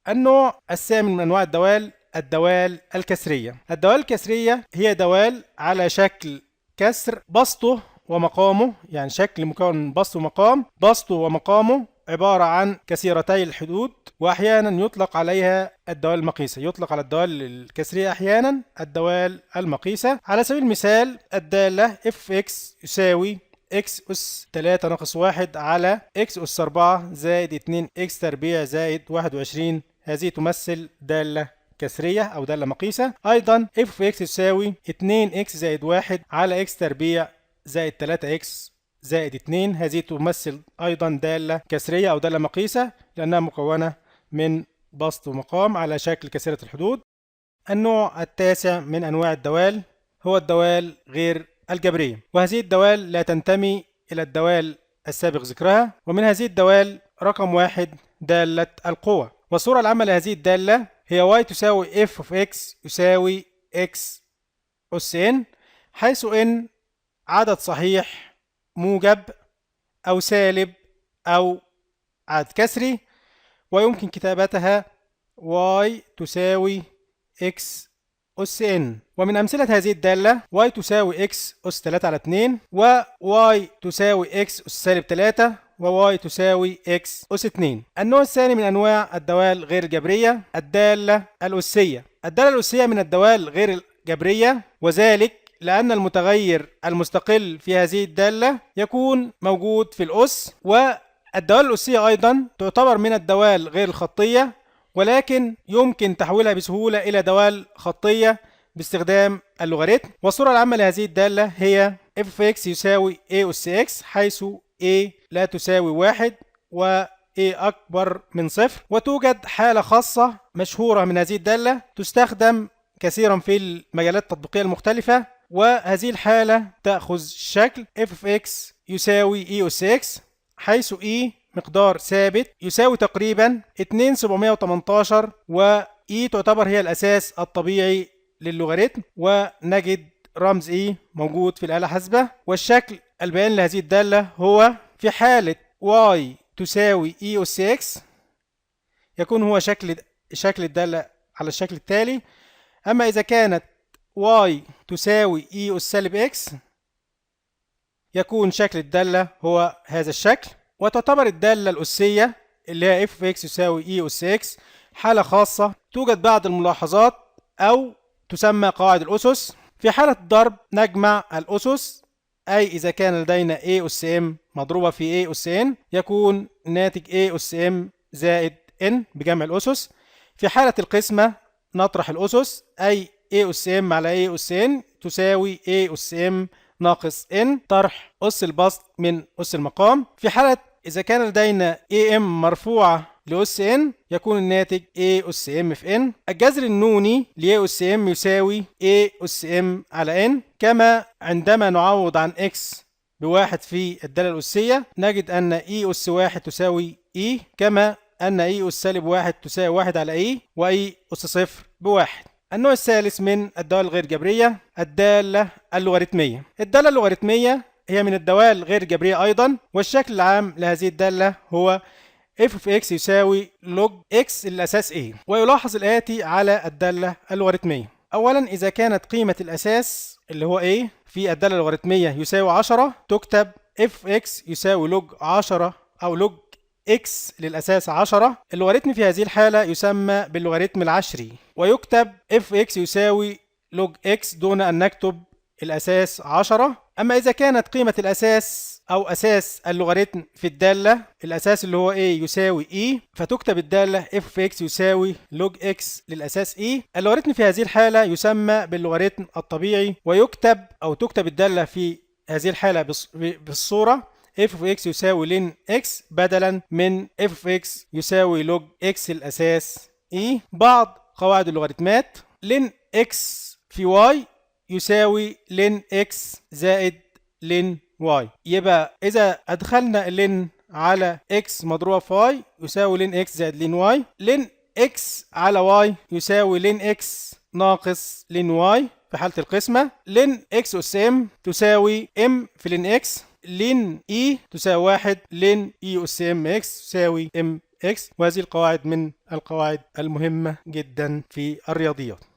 النوع الثامن من أنواع الدوال، الدوال الكسرية. الدوال الكسرية هي دوال على شكل كسر بسطه ومقامه، يعني شكل مكون من بسط ومقام. بسطه ومقامه عبارة عن كثيرتي الحدود، وأحيانا يطلق عليها الدوال المقيسة. يطلق على الدوال الكسرية أحيانا الدوال المقيسة. على سبيل المثال الدالة fx يساوي x أس 3 ناقص 1 على x أس 4 زائد 2 x تربيع زائد 21. هذه تمثل دالة كسرية أو دالة مقيسة. أيضا f of x يساوي 2x زائد 1 على x تربيع زائد 3x زائد 2. هذه تمثل أيضا دالة كسرية أو دالة مقيسة لأنها مكونة من بسط ومقام على شكل كثيرة الحدود. النوع التاسع من أنواع الدوال هو الدوال غير الجبرية، وهذه الدوال لا تنتمي إلى الدوال السابق ذكرها. ومن هذه الدوال رقم 1 دالة القوة، والصورة العامة لهذه الدالة هي y تساوي f of x يساوي x أس n، حيث n عدد صحيح موجب أو سالب أو عدد كسري، ويمكن كتابتها y تساوي x أس n. ومن أمثلة هذه الدالة y تساوي x أس 3 على 2، و y تساوي x أس سالب 3، و y تساوي x أس 2. النوع الثاني من أنواع الدوال غير الجبرية الدالة الأسية. الدالة الأسية من الدوال غير الجبرية، وذلك لأن المتغير المستقل في هذه الدالة يكون موجود في الأس. والدوال الأسية أيضا تعتبر من الدوال غير الخطية، ولكن يمكن تحويلها بسهولة إلى دوال خطية باستخدام اللوغاريتم. والصورة العامة لهذه الدالة هي f of x يساوي a أس x، حيث a لا تساوي 1 و a أكبر من 0. وتوجد حالة خاصة مشهورة من هذه الدالة تستخدم كثيرا في المجالات التطبيقية المختلفة، وهذه الحالة تأخذ شكل f of x يساوي e أس x، حيث e مقدار ثابت يساوي تقريبا 2718، و e تعتبر هي الأساس الطبيعي للوغاريتم، ونجد رمز e موجود في الآلة الحاسبة. والشكل البياني لهذه الدالة هو في حالة y تساوي e أس x يكون هو شكل الدالة على الشكل التالي. أما إذا كانت y تساوي e أس سالب x يكون شكل الدالة هو هذا الشكل. وتعتبر الدالة الأسية اللي هي f of x يساوي e أس x حالة خاصة توجد بعض الملاحظات أو تسمى قواعد الأسس. في حالة الضرب نجمع الأسس، أي إذا كان لدينا a أس m مضروبة في a أس n يكون ناتج a أس m زائد n بجمع الأسس. في حالة القسمة نطرح الأسس، أي a أس m على a أس n تساوي a أس m ناقص n طرح أس البسط من أس المقام. في حالة إذا كان لدينا am مرفوعة لأس n يكون الناتج a أس m في n. الجذر النوني ل a أس m يساوي a أس m على n. كما عندما نعوض عن x بواحد في الدالة الأسية نجد أن e أس 1 تساوي e، كما أن e أس سالب 1 تساوي 1 على e، و e أس 0 بواحد. النوع الثالث من الدوال الغير جبرية الدالة اللوغاريتمية. الدالة اللوغاريتمية هي من الدوال غير الجبرية أيضا، والشكل العام لهذه الدالة هو f of x يساوي log x الأساس a. ويلاحظ الآتي على الدالة اللوغاريتمية. أولا إذا كانت قيمة الأساس اللي هو a في الدالة اللوغاريتمية يساوي 10 تكتب f of x يساوي log 10 أو log x للأساس 10. اللوغاريتم في هذه الحالة يسمى باللوغاريتم العشري، ويكتب f x يساوي log x دون أن نكتب الأساس 10. أما إذا كانت قيمة الأساس أو أساس اللوغاريتم في الدالة الأساس اللي هو a يساوي e فتكتب الدالة f of x يساوي log x للأساس e. اللوغاريتم في هذه الحالة يسمى باللوغاريتم الطبيعي، ويكتب أو تكتب الدالة في هذه الحالة بالصورة f of x يساوي ln x بدلا من f of x يساوي log x الأساس e. بعض قواعد اللوغاريتمات ln x في y يساوي ln x زائد ln y. يبقى إذا أدخلنا ln على x مضروبة في y يساوي ln x زائد ln y. ln x على y يساوي ln x ناقص ln y في حالة القسمة. ln x أس m تساوي m في ln x. ln e تساوي 1 ln e أس m x تساوي m x، وهذه القواعد من القواعد المهمة جدا في الرياضيات.